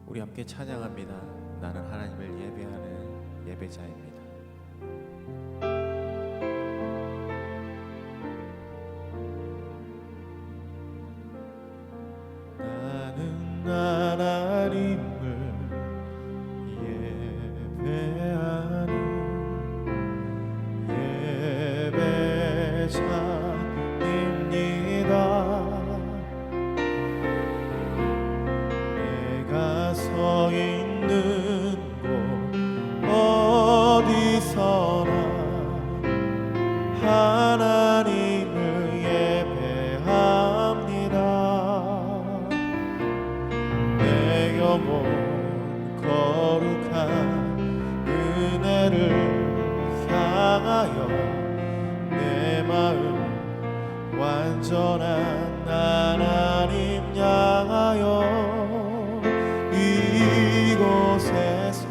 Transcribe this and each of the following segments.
우리 함께 찬양합니다. 나는 하나님을 예배하는 예배자입니다. 나는 하나님을 예배하는 예배자입니다. 내가 서 있는 곳 어디서나 하나님을 예배합니다. 내 영혼 거룩한 은혜를 향하여 내 마음 완전한 하나님 향하여 이곳에서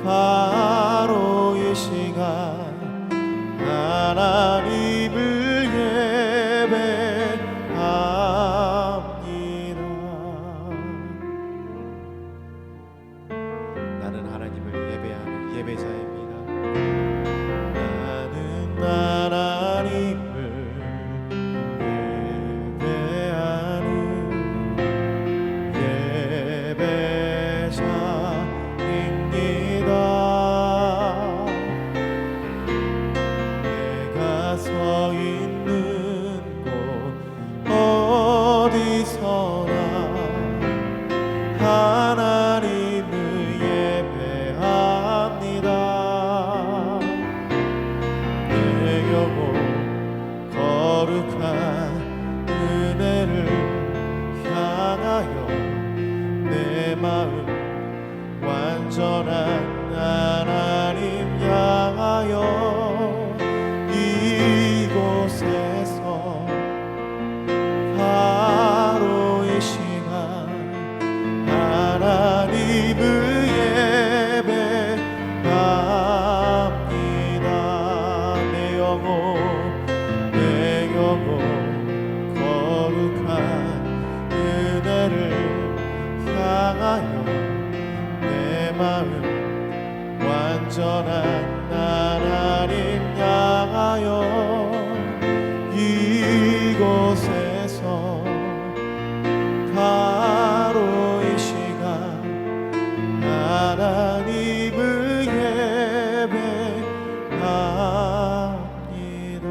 바로 이 시간 하나님을 예배합니다. 나는 하나님을 예배하는 예배자입니다. 나는 하나님을 예배하는 예배자입니다. 내가 서 있는 곳 어디서나 하나님을 예배합니다. 내 영혼 거룩한 은혜를 향하여 내 마음 완전한 하나님 향하여 이곳에서 바로 이 시간 하나님을 예배합니다. 내 영혼 거룩한 은혜를 향하여 내 마음 완전한 하나님 향하여 이곳에서 바로 이 시간 하나님을 예배합니다.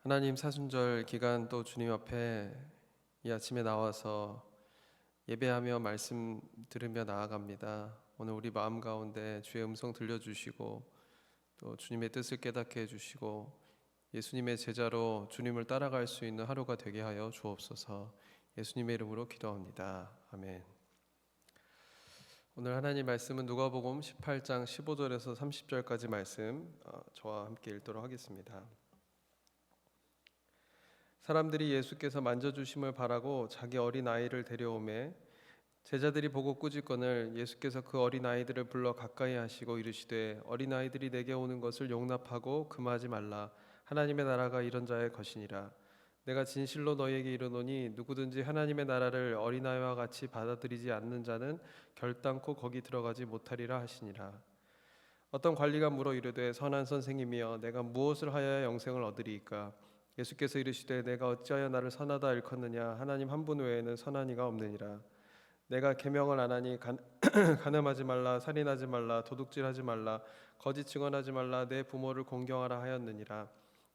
하나님, 사순절 기간 또 주님 앞에 이 아침에 나와서 예배하며 말씀 들으며 나아갑니다. 오늘 우리 마음 가운데 주의 음성 들려주시고 또 주님의 뜻을 깨닫게 해주시고 예수님의 제자로 주님을 따라갈 수 있는 하루가 되게 하여 주옵소서. 예수님의 이름으로 기도합니다. 아멘. 오늘 하나님 말씀은 누가복음 18장 15절에서 30절까지 말씀 저와 함께 읽도록 하겠습니다. 사람들이 예수께서 만져주심을 바라고 자기 어린아이를 데려오매 제자들이 보고 꾸짖거늘 예수께서 그 어린아이들을 불러 가까이 하시고 이르시되 어린아이들이 내게 오는 것을 용납하고 금하지 말라. 하나님의 나라가 이런 자의 것이니라. 내가 진실로 너희에게 이르노니 누구든지 하나님의 나라를 어린아이와 같이 받아들이지 않는 자는 결단코 거기 들어가지 못하리라 하시니라. 어떤 관리가 물어 이르되 선한 선생님이여 내가 무엇을 하여야 영생을 얻으리이까? 예수께서 이르시되 내가 어찌하여 나를 선하다 일컫느냐? 하나님 한 분 외에는 선한 이가 없느니라. 내가 계명을 안 하니 간음하지 말라, 살인하지 말라, 도둑질하지 말라, 거짓 증언하지 말라, 내 부모를 공경하라 하였느니라.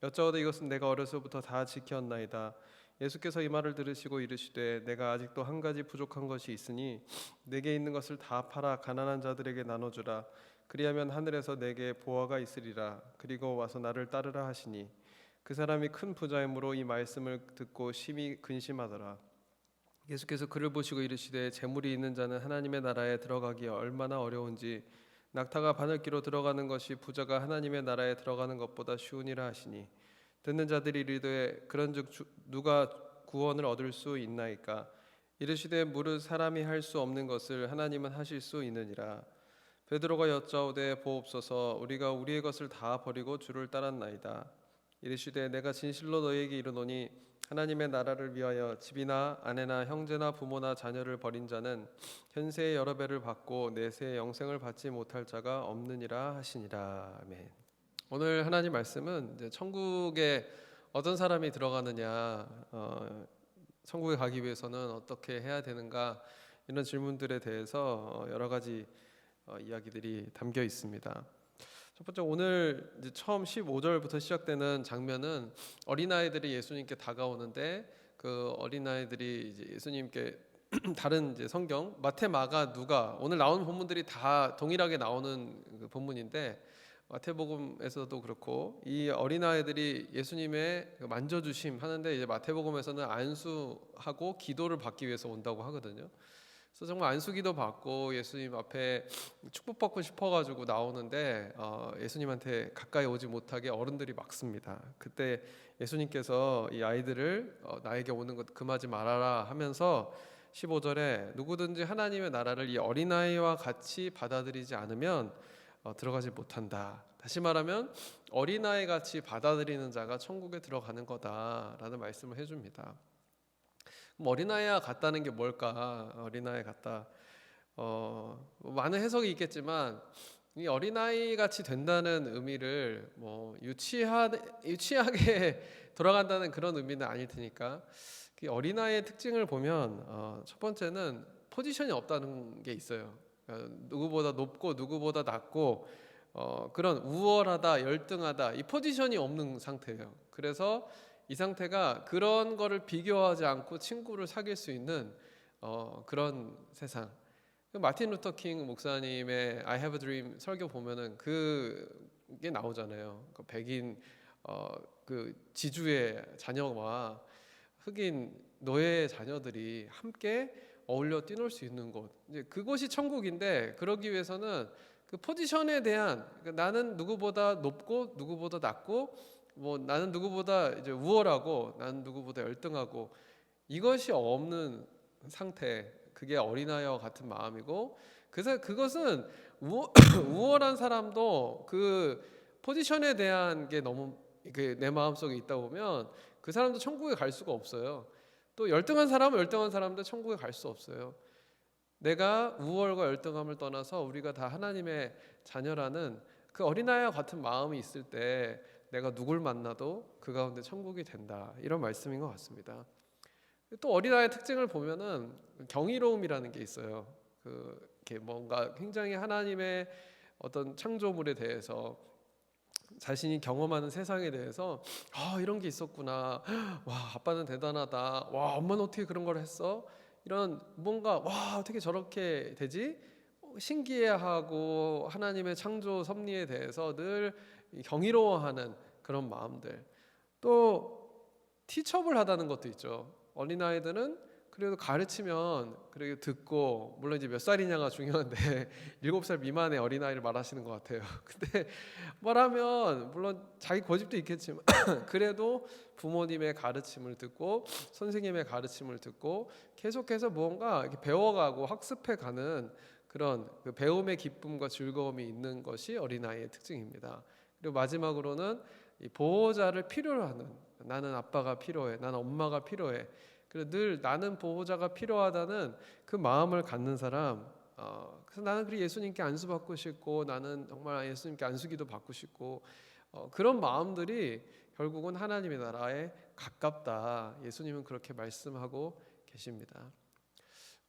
여짜오되 이것은 내가 어려서부터 다 지켰나이다. 예수께서 이 말을 들으시고 이르시되 내가 아직도 한 가지 부족한 것이 있으니 내게 있는 것을 다 팔아 가난한 자들에게 나눠주라. 그리하면 하늘에서 내게 보화가 있으리라. 그리고 와서 나를 따르라 하시니 그 사람이 큰 부자이므로 이 말씀을 듣고 심히 근심하더라. 예수께서 그를 보시고 이르시되 재물이 있는 자는 하나님의 나라에 들어가기 얼마나 어려운지 낙타가 바늘기로 들어가는 것이 부자가 하나님의 나라에 들어가는 것보다 쉬우니라 하시니 듣는 자들이 이르되 그런즉 누가 구원을 얻을 수 있나이까? 이르시되 무릇 사람이 할 수 없는 것을 하나님은 하실 수 있느니라. 베드로가 여짜오되 보옵소서 우리가 우리의 것을 다 버리고 주를 따랐나이다. 이르시되 내가 진실로 너희에게 이르노니 하나님의 나라를 위하여 집이나 아내나 형제나 부모나 자녀를 버린 자는 현세의 여러 배를 받고 내세의 영생을 받지 못할 자가 없느니라 하시니라. 아멘. 오늘 하나님 말씀은 이제 천국에 어떤 사람이 들어가느냐, 천국에 가기 위해서는 어떻게 해야 되는가, 이런 질문들에 대해서 여러 가지 이야기들이 담겨 있습니다. 첫 번째, 오늘 이제 처음 15절부터 시작되는 장면은 어린아이들이 예수님께 다가오는데, 그 어린아이들이 이제 예수님께 다른 이제 성경 마태, 마가, 누가, 오늘 나오는 본문들이 다 동일하게 나오는 그 본문인데, 마태복음에서도 그렇고 이 어린아이들이 예수님의 만져주심 하는데, 이제 마태복음에서는 안수하고 기도를 받기 위해서 온다고 하거든요. 그래서 정말 안수기도 받고 예수님 앞에 축복받고 싶어가지고 나오는데, 예수님한테 가까이 오지 못하게 어른들이 막습니다. 그때 예수님께서 이 아이들을 나에게 오는 것 금하지 말아라 하면서 15절에 누구든지 하나님의 나라를 이 어린아이와 같이 받아들이지 않으면 들어가지 못한다. 다시 말하면 어린아이 같이 받아들이는 자가 천국에 들어가는 거다라는 말씀을 해줍니다. 그럼 어린아이와 같다는 게 뭘까? 어린아이 같다. 많은 해석이 있겠지만 이 어린아이 같이 된다는 의미를 뭐 유치하게 돌아간다는 그런 의미는 아닐 테니까, 그 어린아이의 특징을 보면 첫 번째는 포지션이 없다는 게 있어요. 그러니까 누구보다 높고 누구보다 낮고 그런 우월하다, 열등하다, 이 포지션이 없는 상태예요. 그래서 이 상태가 그런 거를 비교하지 않고 친구를 사귈 수 있는 그런 세상. 마틴 루터 킹 목사님의 I Have a Dream 설교 보면은 그게 나오잖아요. 그 백인 그 지주의 자녀와 흑인 노예의 자녀들이 함께 어울려 뛰놀 수 있는 곳. 이제 그곳이 천국인데, 그러기 위해서는 그 포지션에 대한, 나는 누구보다 높고 누구보다 낮고, 뭐 나는 누구보다 이제 우월하고 나는 누구보다 열등하고, 이것이 없는 상태, 그게 어린아이와 같은 마음이고, 그래서 그것은 우월한 사람도 그 포지션에 대한 게 너무 내 마음속에 있다 보면 그 사람도 천국에 갈 수가 없어요. 또 열등한 사람은 열등한 사람도 천국에 갈 수 없어요. 내가 우월과 열등함을 떠나서 우리가 다 하나님의 자녀라는 그 어린아이와 같은 마음이 있을 때 내가 누굴 만나도 그 가운데 천국이 된다, 이런 말씀인 것 같습니다. 또 어린아이의 특징을 보면은 경이로움이라는 게 있어요. 이렇게 뭔가 굉장히 하나님의 어떤 창조물에 대해서, 자신이 경험하는 세상에 대해서 이런 게 있었구나, 와 아빠는 대단하다, 와 엄마는 어떻게 그런 걸 했어, 이런 뭔가 와 어떻게 저렇게 되지, 신기해하고 하나님의 창조 섭리에 대해서 늘 경이로워하는 그런 마음들. 또 티처블하다는 것도 있죠. 어린아이들은 그래도 가르치면 그래도 듣고, 물론 이제 몇 살이냐가 중요한데 7살 미만의 어린아이를 말하시는 것 같아요. 근데 말하면 물론 자기 고집도 있겠지만 그래도 부모님의 가르침을 듣고 선생님의 가르침을 듣고 계속해서 무언가 이렇게 배워가고 학습해가는 그런 그 배움의 기쁨과 즐거움이 있는 것이 어린아이의 특징입니다. 그리고 마지막으로는 이 보호자를 필요로 하는, 나는 아빠가 필요해, 나는 엄마가 필요해, 그리고 늘 나는 보호자가 필요하다는 그 마음을 갖는 사람. 그래서 나는 그리 예수님께 안수받고 싶고, 나는 정말 예수님께 안수기도 받고 싶고, 그런 마음들이 결국은 하나님의 나라에 가깝다. 예수님은 그렇게 말씀하고 계십니다.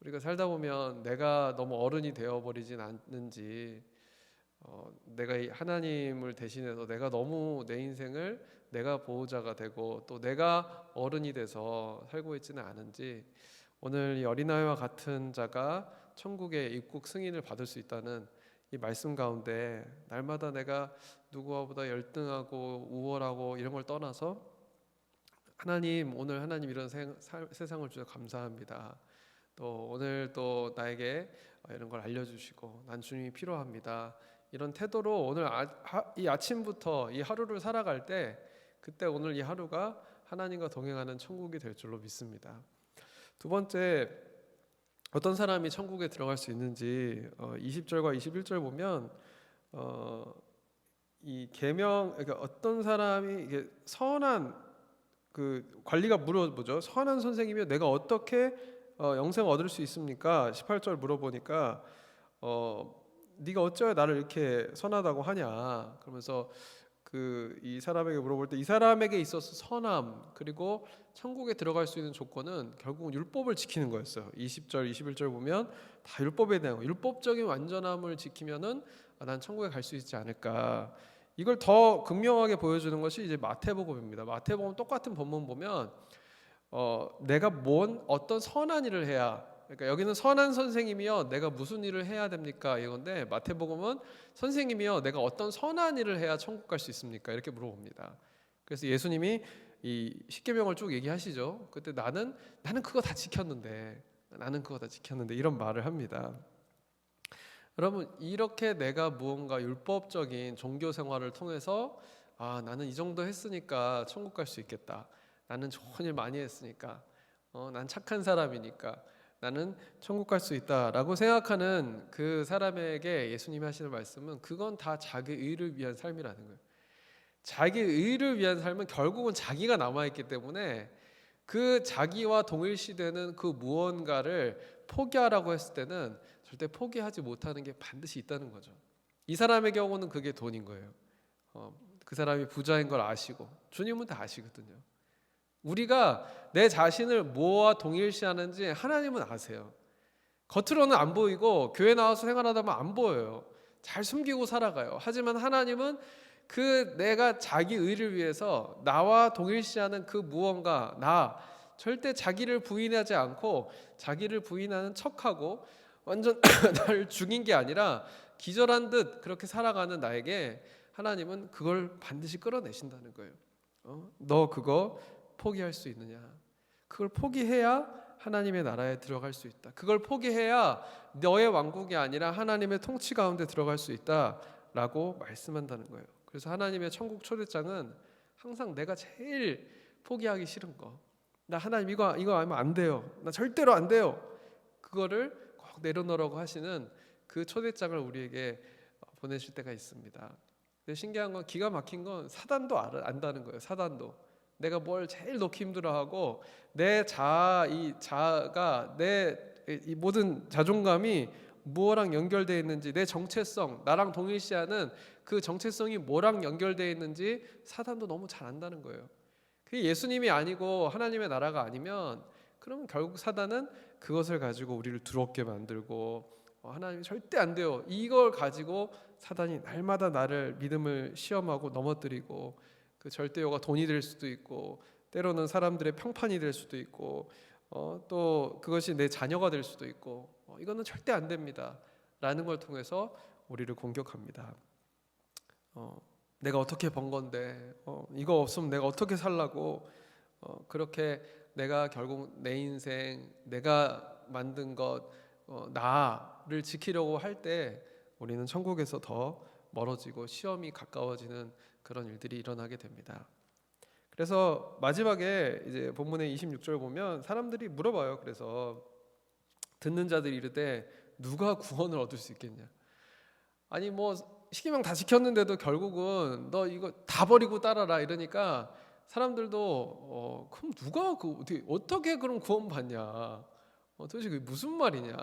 우리가 살다 보면 내가 너무 어른이 되어버리진 않는지, 내가 이 하나님을 대신해서 내가 너무 내 인생을 내가 보호자가 되고 또 내가 어른이 돼서 살고 있지는 않은지, 오늘 이 어린아이와 같은 자가 천국의 입국 승인을 받을 수 있다는 이 말씀 가운데 날마다 내가 누구보다 열등하고 우월하고 이런 걸 떠나서 하나님, 오늘 하나님 이런 세상을 주셔서 감사합니다. 또 오늘 또 나에게 이런 걸 알려주시고 난 주님이 필요합니다, 이런 태도로 오늘 이 아침부터 이 하루를 살아갈 때, 그때 오늘 이 하루가 하나님과 동행하는 천국이 될 줄로 믿습니다. 두 번째, 어떤 사람이 천국에 들어갈 수 있는지 20절과 21절 보면 이 계명, 그러니까 어떤 사람이 이게 선한 그 관리가 물어보죠. 선한 선생이면 내가 어떻게 영생 얻을 수 있습니까? 18절 물어보니까 네가 어찌하여 나를 이렇게 선하다고 하냐? 그러면서 그 이 사람에게 물어볼 때 이 사람에게 있어서 선함 그리고 천국에 들어갈 수 있는 조건은 결국은 율법을 지키는 거였어요. 20절, 21절 보면 다 율법에 대한 거. 율법적인 완전함을 지키면은 난 천국에 갈 수 있지 않을까. 이걸 더 극명하게 보여주는 것이 이제 마태복음입니다. 마태복음 똑같은 본문 보면 내가 뭔 어떤 선한 일을 해야, 그러니까 여기는 선한 선생님이여 내가 무슨 일을 해야 됩니까? 이건데 마태복음은 선생님이여 내가 어떤 선한 일을 해야 천국 갈 수 있습니까? 이렇게 물어봅니다. 그래서 예수님이 이 십계명을 쭉 얘기하시죠. 그때 나는 그거 다 지켰는데, 나는 그거 다 지켰는데 이런 말을 합니다. 여러분, 이렇게 내가 무언가 율법적인 종교 생활을 통해서 나는 이 정도 했으니까 천국 갈 수 있겠다. 나는 좋은 일 많이 했으니까, 난 착한 사람이니까 나는 천국 갈 수 있다라고 생각하는 그 사람에게 예수님이 하시는 말씀은 그건 다 자기 의를 위한 삶이라는 거예요. 자기 의를 위한 삶은 결국은 자기가 남아있기 때문에 그 자기와 동일시되는 그 무언가를 포기하라고 했을 때는 절대 포기하지 못하는 게 반드시 있다는 거죠. 이 사람의 경우는 그게 돈인 거예요. 그 사람이 부자인 걸 아시고, 주님은 다 아시거든요. 우리가 내 자신을 뭐와 동일시하는지 하나님은 아세요. 겉으로는 안 보이고 교회 나와서 생활하다 보면 안 보여요. 잘 숨기고 살아가요. 하지만 하나님은 그 내가 자기 의를 위해서 나와 동일시하는 그 무언가, 나 절대 자기를 부인하지 않고 자기를 부인하는 척하고 완전 나를 죽인 게 아니라 기절한 듯 그렇게 살아가는 나에게 하나님은 그걸 반드시 끌어내신다는 거예요. 너 그거 포기할 수 있느냐? 그걸 포기해야 하나님의 나라에 들어갈 수 있다. 그걸 포기해야 너의 왕국이 아니라 하나님의 통치 가운데 들어갈 수 있다라고 말씀한다는 거예요. 그래서 하나님의 천국 초대장은 항상 내가 제일 포기하기 싫은 거, 나 하나님 이거 하면 안 돼요, 나 절대로 안 돼요, 그거를 꼭 내려놓으라고 하시는 그 초대장을 우리에게 보내실 때가 있습니다. 근데 신기한 건, 기가 막힌 건 사단도 안다는 거예요. 사단도 내가 뭘 제일 놓기 힘들어하고 내 자아가 내 이 모든 자존감이 무엇랑 연결되어 있는지, 내 정체성, 나랑 동일시하는 그 정체성이 뭐랑 연결되어 있는지 사단도 너무 잘 안다는 거예요. 그게 예수님이 아니고 하나님의 나라가 아니면 그러면 결국 사단은 그것을 가지고 우리를 두렵게 만들고 하나님이 절대 안 돼요, 이걸 가지고 사단이 날마다 나를 믿음을 시험하고 넘어뜨리고, 그 절대요가 돈이 될 수도 있고 때로는 사람들의 평판이 될 수도 있고 또 그것이 내 자녀가 될 수도 있고 이거는 절대 안 됩니다 라는 걸 통해서 우리를 공격합니다. 내가 어떻게 번 건데 이거 없으면 내가 어떻게 살라고, 그렇게 내가 결국 내 인생, 내가 만든 것, 나를 지키려고 할 때 우리는 천국에서 더 멀어지고 시험이 가까워지는 그런 일들이 일어나게 됩니다. 그래서 마지막에 이제 본문의 26절 보면 사람들이 물어봐요. 그래서 듣는 자들이 이르되 누가 구원을 얻을 수 있겠냐? 아니 뭐 십계명 다 지켰는데도 결국은 너 이거 다 버리고 따라라 이러니까 사람들도 그럼 누가 어떻게 그럼 구원 받냐? 도대체 그게 무슨 말이냐?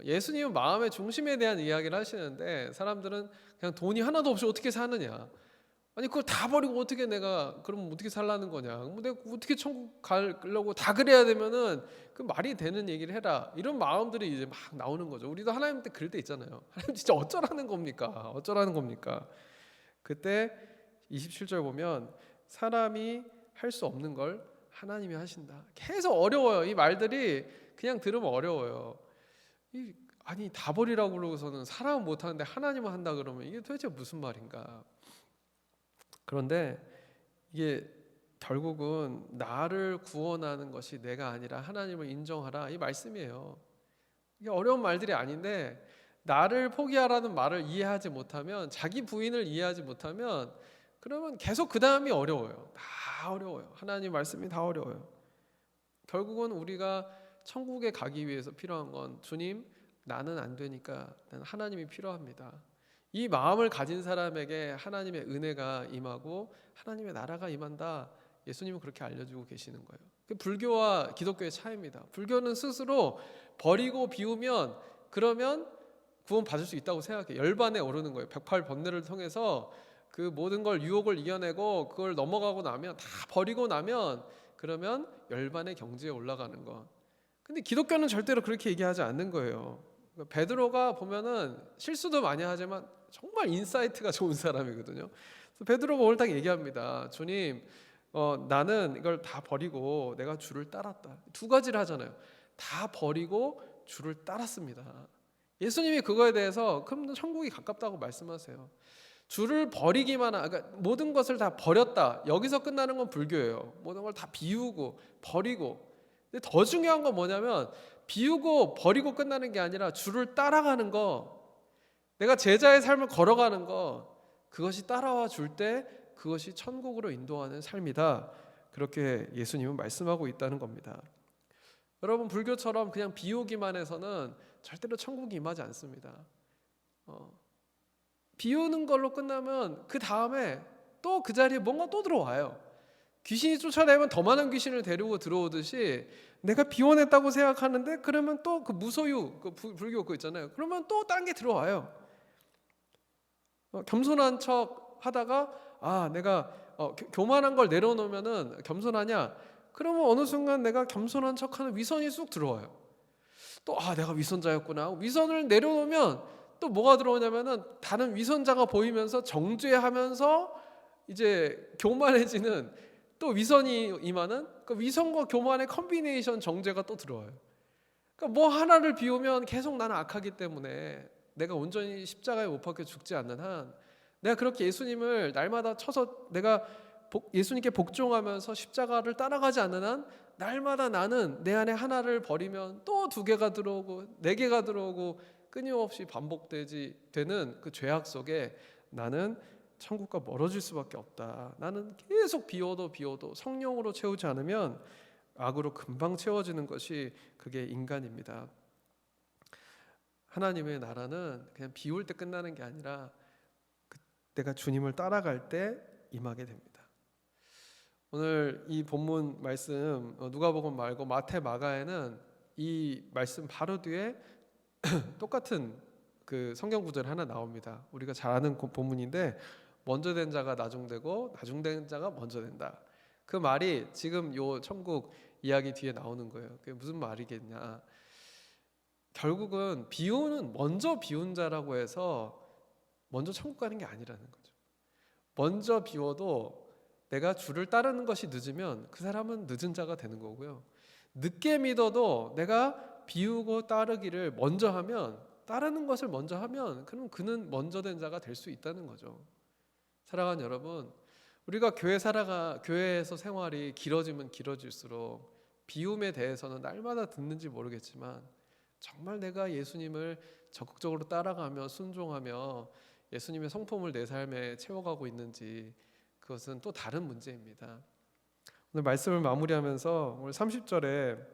예수님은 마음의 중심에 대한 이야기를 하시는데 사람들은 그냥 돈이 하나도 없이 어떻게 사느냐? 아니 그걸 다 버리고 어떻게 내가 그럼 어떻게 살라는 거냐? 뭐 내가 어떻게 천국 가려고 다 그래야 되면은 그 말이 되는 얘기를 해라. 이런 마음들이 이제 막 나오는 거죠. 우리도 하나님 때 그럴 때 있잖아요. 하나님 진짜 어쩌라는 겁니까? 어쩌라는 겁니까? 그때 27절 보면 사람이 할 수 없는 걸 하나님이 하신다. 계속 어려워요. 이 말들이 그냥 들으면 어려워요. 아니 다 버리라고 그러고서는 사람은 못 하는데 하나님은 한다 그러면 이게 도대체 무슨 말인가? 그런데 이게 결국은 나를 구원하는 것이 내가 아니라 하나님을 인정하라, 이 말씀이에요. 이게 어려운 말들이 아닌데 나를 포기하라는 말을 이해하지 못하면, 자기 부인을 이해하지 못하면 그러면 계속 그 다음이 어려워요. 다 어려워요. 하나님 말씀이 다 어려워요. 결국은 우리가 천국에 가기 위해서 필요한 건, 주님 나는 안 되니까 나는 하나님이 필요합니다. 이 마음을 가진 사람에게 하나님의 은혜가 임하고 하나님의 나라가 임한다. 예수님은 그렇게 알려주고 계시는 거예요. 그 불교와 기독교의 차이입니다. 불교는 스스로 버리고 비우면 그러면 구원 받을 수 있다고 생각해. 열반에 오르는 거예요. 108번뇌를 통해서 그 모든 걸 유혹을 이겨내고 그걸 넘어가고 나면 다 버리고 나면 그러면 열반의 경지에 올라가는 거. 근데 기독교는 절대로 그렇게 얘기하지 않는 거예요. 베드로가 보면은 실수도 많이 하지만 정말 인사이트가 좋은 사람이거든요. 그래서 베드로가 오늘 딱 얘기합니다. 주님, 나는 이걸 다 버리고 내가 주를 따랐다. 두 가지를 하잖아요. 다 버리고 주를 따랐습니다. 예수님이 그거에 대해서 그럼 천국이 가깝다고 말씀하세요. 주를 버리기만 그러니까 모든 것을 다 버렸다. 여기서 끝나는 건 불교예요. 모든 걸 다 비우고 버리고. 근데 더 중요한 건 뭐냐면 비우고 버리고 끝나는 게 아니라 주를 따라가는 거. 내가 제자의 삶을 걸어가는 거. 그것이 따라와 줄 때 그것이 천국으로 인도하는 삶이다. 그렇게 예수님은 말씀하고 있다는 겁니다. 여러분, 불교처럼 그냥 비우기만 해서는 절대로 천국이 임하지 않습니다. 비우는 걸로 끝나면 그 다음에 또 그 자리에 뭔가 또 들어와요. 귀신이 쫓아내면 더 많은 귀신을 데리고 들어오듯이 내가 비워냈다고 생각하는데 그러면 또 그 무소유, 그 불교 그거 있잖아요. 그러면 또 딴 게 들어와요. 겸손한 척 하다가 내가 교만한 걸 내려놓으면은 겸손하냐? 그러면 어느 순간 내가 겸손한 척하는 위선이 쑥 들어와요. 또 내가 위선자였구나. 위선을 내려놓으면 또 뭐가 들어오냐면은 다른 위선자가 보이면서 정죄하면서 이제 교만해지는 또 위선이 임하는 그 위선과 교만의 컨비네이션 정죄가 또 들어와요. 그러니까 뭐 하나를 비우면 계속 나는 악하기 때문에 내가 온전히 십자가에 못 박혀 죽지 않는 한 내가 그렇게 예수님을 날마다 쳐서 내가 예수님께 복종하면서 십자가를 따라가지 않는 한 날마다 나는 내 안에 하나를 버리면 또 두 개가 들어오고 네 개가 들어오고 끊임없이 되는 그 죄악 속에 나는 천국과 멀어질 수밖에 없다. 나는 계속 비워도 성령으로 채우지 않으면 악으로 금방 채워지는 것이 그게 인간입니다. 하나님의 나라는 그냥 비울 때 끝나는 게 아니라 내가 주님을 따라갈 때 임하게 됩니다. 오늘 이 본문 말씀 누가복음 말고 마태 마가에는 이 말씀 바로 뒤에 똑같은 그 성경 구절 하나 나옵니다. 우리가 잘 아는 본문인데 먼저 된 자가 나중되고 나중된 자가 먼저 된다. 그 말이 지금 요 천국 이야기 뒤에 나오는 거예요. 그게 무슨 말이겠냐? 결국은 먼저 비운 자라고 해서 먼저 천국 가는 게 아니라는 거죠. 먼저 비워도 내가 주를 따르는 것이 늦으면 그 사람은 늦은 자가 되는 거고요. 늦게 믿어도 내가 비우고 따르기를 먼저 하면 따르는 것을 먼저 하면 그럼 그는 먼저 된 자가 될 수 있다는 거죠. 사랑하는 여러분, 우리가 교회에서 생활이 길어지면 길어질수록 비움에 대해서는 날마다 듣는지 모르겠지만 정말 내가 예수님을 적극적으로 따라가며 순종하며 예수님의 성품을 내 삶에 채워가고 있는지 그것은 또 다른 문제입니다. 오늘 말씀을 마무리하면서 오늘 30절에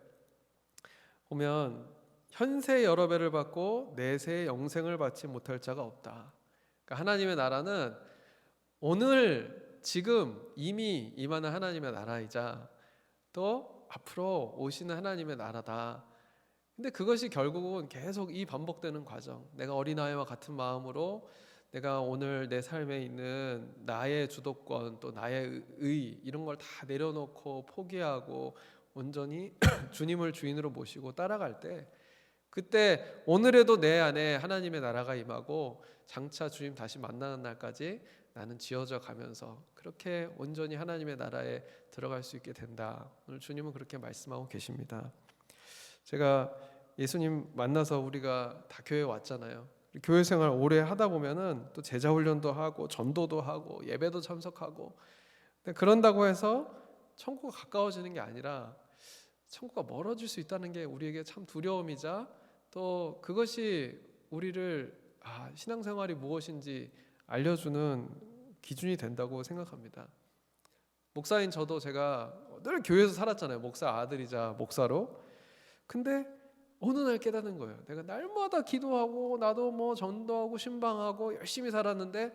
보면 현세 여러 배를 받고 내세 영생을 받지 못할 자가 없다. 그러니까 하나님의 나라는 오늘 지금 이미 임하는 하나님의 나라이자 또 앞으로 오시는 하나님의 나라다. 근데 그것이 결국은 계속 이 반복되는 과정. 내가 어린아이와 같은 마음으로 내가 오늘 내 삶에 있는 나의 주도권 또 나의 의 이런 걸 다 내려놓고 포기하고 온전히 주님을 주인으로 모시고 따라갈 때 그때 오늘에도 내 안에 하나님의 나라가 임하고 장차 주님 다시 만나는 날까지 나는 지어져 가면서 그렇게 온전히 하나님의 나라에 들어갈 수 있게 된다. 오늘 주님은 그렇게 말씀하고 계십니다. 제가 예수님 만나서 우리가 다 교회에 왔잖아요. 교회 생활 오래 하다 보면은 또 제자 훈련도 하고 전도도 하고 예배도 참석하고 그런다고 해서 천국과 가까워지는 게 아니라 천국과 멀어질 수 있다는 게 우리에게 참 두려움이자 또 그것이 우리를 신앙생활이 무엇인지 알려주는 기준이 된다고 생각합니다. 목사인 저도 제가 늘 교회에서 살았잖아요. 목사 아들이자 목사로. 근데 어느 날 깨닫는 거예요. 내가 날마다 기도하고 나도 뭐 전도하고 신방하고 열심히 살았는데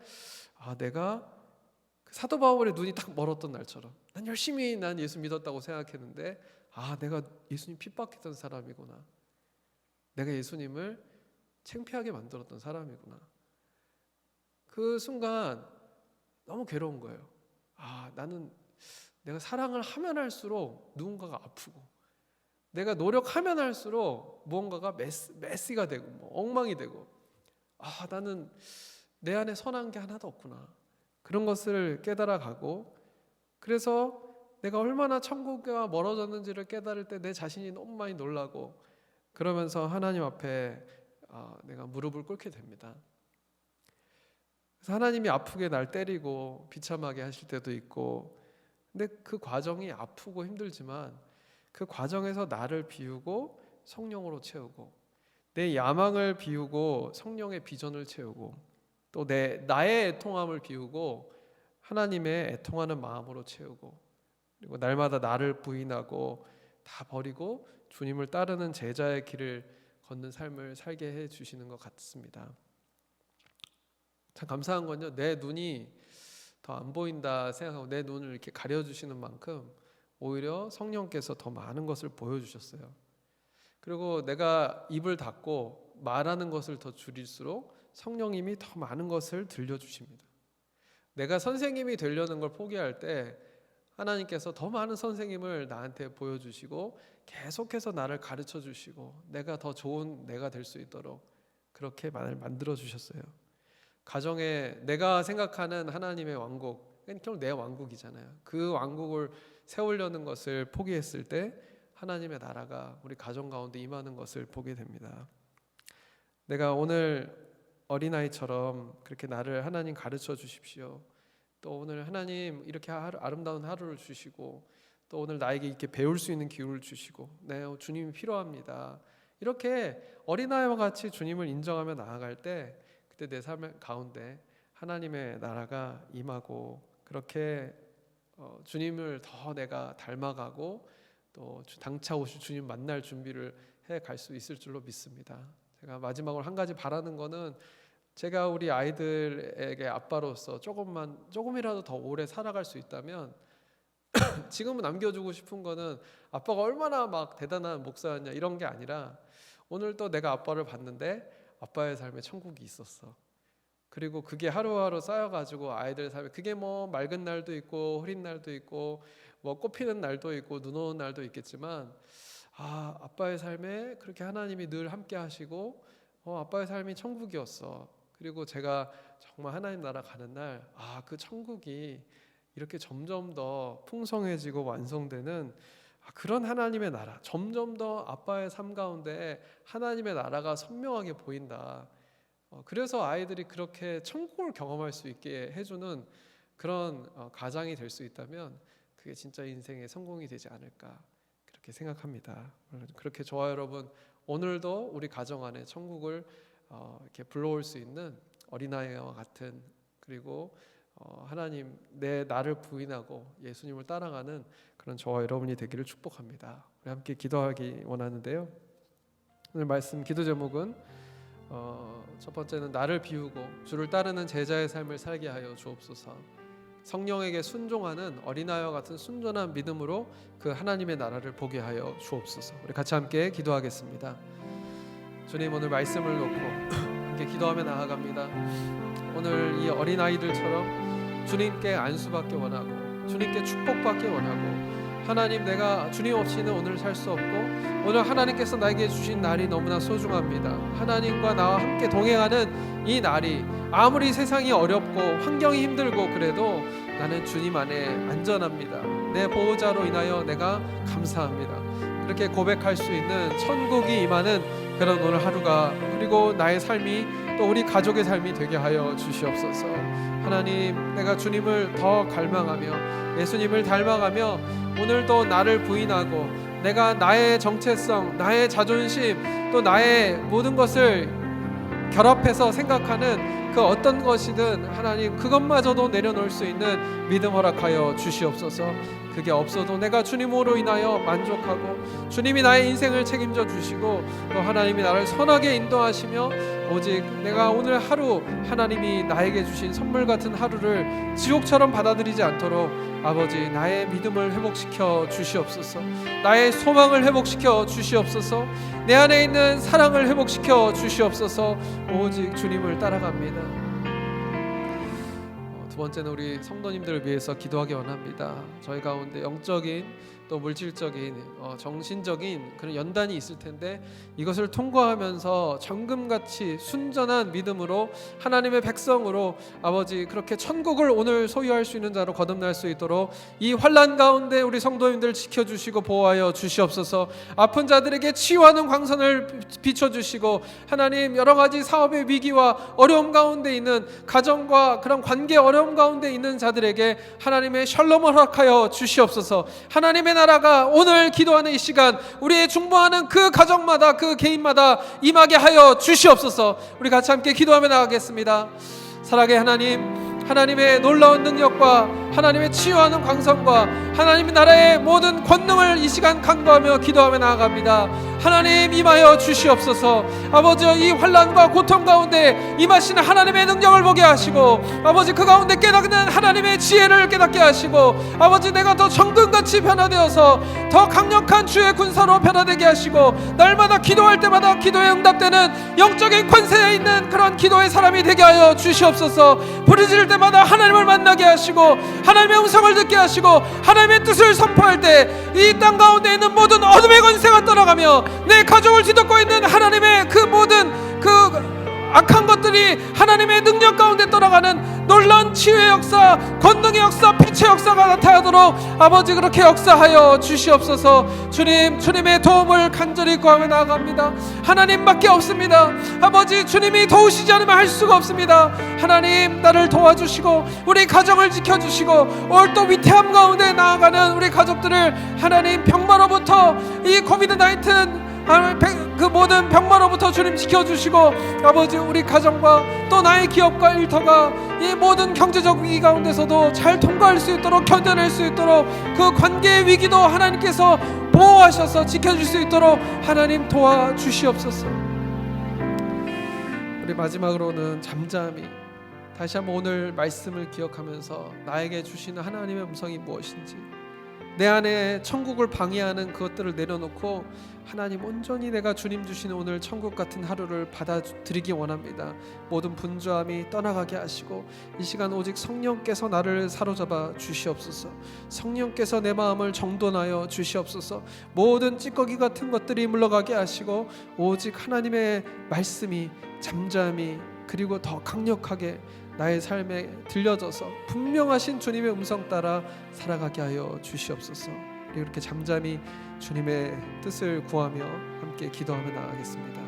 내가 사도 바울의 눈이 딱 멀었던 날처럼 난 열심히 예수 믿었다고 생각했는데 내가 예수님 핍박했던 사람이구나. 내가 예수님을 창피하게 만들었던 사람이구나. 그 순간 너무 괴로운 거예요. 나는 내가 사랑을 하면 할수록 누군가가 아프고 내가 노력하면 할수록 무언가가 메시가 되고 엉망이 되고 나는 내 안에 선한 게 하나도 없구나. 그런 것을 깨달아가고 그래서 내가 얼마나 천국과 멀어졌는지를 깨달을 때 내 자신이 너무 많이 놀라고 그러면서 하나님 앞에 내가 무릎을 꿇게 됩니다. 그래서 하나님이 아프게 날 때리고 비참하게 하실 때도 있고 근데 그 과정이 아프고 힘들지만 그 과정에서 나를 비우고 성령으로 채우고 내 야망을 비우고 성령의 비전을 채우고 또 나의 애통함을 비우고 하나님의 애통하는 마음으로 채우고 그리고 날마다 나를 부인하고 다 버리고 주님을 따르는 제자의 길을 걷는 삶을 살게 해 주시는 것 같습니다. 참 감사한 건요, 내 눈이 더 안 보인다 생각하고 내 눈을 이렇게 가려주시는 만큼 오히려 성령께서 더 많은 것을 보여주셨어요. 그리고 내가 입을 닫고 말하는 것을 더 줄일수록 성령님이 더 많은 것을 들려주십니다. 내가 선생님이 되려는 걸 포기할 때 하나님께서 더 많은 선생님을 나한테 보여주시고 계속해서 나를 가르쳐 주시고 내가 더 좋은 내가 될 수 있도록 그렇게 만들어 주셨어요. 가정에 내가 생각하는 하나님의 왕국, 결국 내 왕국이잖아요. 그 왕국을 세우려는 것을 포기했을 때 하나님의 나라가 우리 가정 가운데 임하는 것을 보게 됩니다. 내가 오늘 어린아이처럼 그렇게 나를 하나님 가르쳐 주십시오. 또 오늘 하나님 이렇게 아름다운 하루를 주시고 또 오늘 나에게 이렇게 배울 수 있는 기회를 주시고 주님이 필요합니다. 이렇게 어린아이와 같이 주님을 인정하며 나아갈 때 그때 내 삶 가운데 하나님의 나라가 임하고 그렇게 주님을 더 내가 닮아가고 또 당차 오실 주님 만날 준비를 해 갈 수 있을 줄로 믿습니다. 제가 마지막으로 한 가지 바라는 거는 제가 우리 아이들에게 아빠로서 조금이라도 더 오래 살아갈 수 있다면 지금은 남겨주고 싶은 거는 아빠가 얼마나 막 대단한 목사였냐 이런 게 아니라 오늘 또 내가 아빠를 봤는데 아빠의 삶에 천국이 있었어. 그리고 그게 하루하루 쌓여가지고 아이들 삶에 그게 뭐 맑은 날도 있고 흐린 날도 있고 뭐 꽃피는 날도 있고 눈 오는 날도 있겠지만 아빠의 삶에 그렇게 하나님이 늘 함께 하시고 아빠의 삶이 천국이었어. 그리고 제가 정말 하나님 나라 가는 날 그 천국이 이렇게 점점 더 풍성해지고 완성되는 그런 하나님의 나라, 점점 더 아빠의 삶 가운데 하나님의 나라가 선명하게 보인다. 그래서 아이들이 그렇게 천국을 경험할 수 있게 해주는 그런 가장이 될 수 있다면 그게 진짜 인생의 성공이 되지 않을까 그렇게 생각합니다. 그렇게 저와 여러분 오늘도 우리 가정 안에 천국을 이렇게 불러올 수 있는 어린아이와 같은 그리고 하나님 나를 부인하고 예수님을 따라가는 그런 저와 여러분이 되기를 축복합니다. 우리 함께 기도하기 원하는데요. 오늘 말씀 기도 제목은 첫 번째는 나를 비우고 주를 따르는 제자의 삶을 살게 하여 주옵소서. 성령에게 순종하는 어린아이와 같은 순전한 믿음으로 그 하나님의 나라를 보게 하여 주옵소서. 우리 같이 함께 기도하겠습니다. 주님, 오늘 말씀을 놓고 함께 기도하며 나아갑니다. 오늘 이 어린아이들처럼 주님께 안수받기 원하고 주님께 축복받기 원하고 하나님, 내가 주님 없이는 오늘 살 수 없고 오늘 하나님께서 나에게 주신 날이 너무나 소중합니다. 하나님과 나와 함께 동행하는 이 날이 아무리 세상이 어렵고 환경이 힘들고 그래도 나는 주님 안에 안전합니다. 내 보호자로 인하여 내가 감사합니다. 그렇게 고백할 수 있는 천국이 임하는 그런 오늘 하루가 그리고 나의 삶이 또 우리 가족의 삶이 되게 하여 주시옵소서. 하나님, 내가 주님을 더 갈망하며 예수님을 닮아가며 오늘도 나를 부인하고 내가 나의 정체성, 나의 자존심 또 나의 모든 것을 결합해서 생각하는 그 어떤 것이든 하나님 그것마저도 내려놓을 수 있는 믿음 허락하여 주시옵소서. 그게 없어도 내가 주님으로 인하여 만족하고 주님이 나의 인생을 책임져 주시고 또 하나님이 나를 선하게 인도하시며 오직 내가 오늘 하루 하나님이 나에게 주신 선물 같은 하루를 지옥처럼 받아들이지 않도록 아버지 나의 믿음을 회복시켜 주시옵소서. 나의 소망을 회복시켜 주시옵소서. 내 안에 있는 사랑을 회복시켜 주시옵소서. 오직 주님을 따라갑니다. 두 번째는 우리 성도님들을 위해서 기도하기 원합니다. 저희 가운데 영적인 또 물질적인 정신적인 그런 연단이 있을 텐데 이것을 통과하면서 정금같이 순전한 믿음으로 하나님의 백성으로 아버지 그렇게 천국을 오늘 소유할 수 있는 자로 거듭날 수 있도록 이 환난 가운데 우리 성도님들 지켜주시고 보호하여 주시옵소서. 아픈 자들에게 치유하는 광선을 비춰주시고 하나님 여러 가지 사업의 위기와 어려움 가운데 있는 가정과 그런 관계 어려움 가운데 있는 자들에게 하나님의 샬롬을 허락하여 주시옵소서. 하나님의 나라가 오늘 기도하는 이 시간 우리의 중보하는 그 가정마다 그 개인마다 임하게 하여 주시옵소서. 우리 같이 함께 기도하며 나가겠습니다. 사랑의 하나님, 하나님의 놀라운 능력과 하나님의 치유하는 광선과 하나님의 나라의 모든 권능을 이 시간 간구하며 기도하며 나아갑니다. 하나님 임하여 주시옵소서. 아버지 이 환난과 고통 가운데 임하시는 하나님의 능력을 보게 하시고 아버지 그 가운데 깨닫는 하나님의 지혜를 깨닫게 하시고 아버지 내가 더 정금같이 변화되어서 더 강력한 주의 군사로 변화되게 하시고 날마다 기도할 때마다 기도에 응답되는 영적인 권세에 있는 그런 기도의 사람이 되게 하여 주시옵소서. 부르짖을 때마다 하나님을 만나게 하시고 하나님의 음성을 듣게 하시고 하나님의 뜻을 선포할 때 이 땅 가운데 있는 모든 어둠의 권세가 떠나가며 내 가족을 뒤덮고 있는 하나님의 그 모든 그 악한 것들이 하나님의 능력 가운데 떠나가는 놀라운 치유의 역사, 권능의 역사, 빛의 역사가 나타나도록 아버지 그렇게 역사하여 주시옵소서. 주님의 도움을 간절히 구하며 나아갑니다. 하나님밖에 없습니다. 아버지 주님이 도우시지 않으면 할 수가 없습니다. 하나님 나를 도와주시고 우리 가정을 지켜주시고 오늘 또 위태함 가운데 나아가는 우리 가족들을 하나님 병마로부터 이 코비드-19 그 모든 병마로부터 주님 지켜주시고 아버지 우리 가정과 또 나의 기업과 일터가 이 모든 경제적 위기 가운데서도 잘 통과할 수 있도록 견뎌낼 수 있도록 그 관계의 위기도 하나님께서 보호하셔서 지켜줄 수 있도록 하나님 도와주시옵소서. 우리 마지막으로는 잠잠히 다시 한번 오늘 말씀을 기억하면서 나에게 주시는 하나님의 음성이 무엇인지 내 안에 천국을 방해하는 그것들을 내려놓고 하나님 온전히 내가 주님 주시는 오늘 천국 같은 하루를 받아들이기 원합니다. 모든 분주함이 떠나가게 하시고 이 시간 오직 성령께서 나를 사로잡아 주시옵소서. 성령께서 내 마음을 정돈하여 주시옵소서. 모든 찌꺼기 같은 것들이 물러가게 하시고 오직 하나님의 말씀이 잠잠히 그리고 더 강력하게 나의 삶에 들려져서 분명하신 주님의 음성 따라 살아가게 하여 주시옵소서. 이렇게 잠잠히 주님의 뜻을 구하며 함께 기도하며 나아가겠습니다.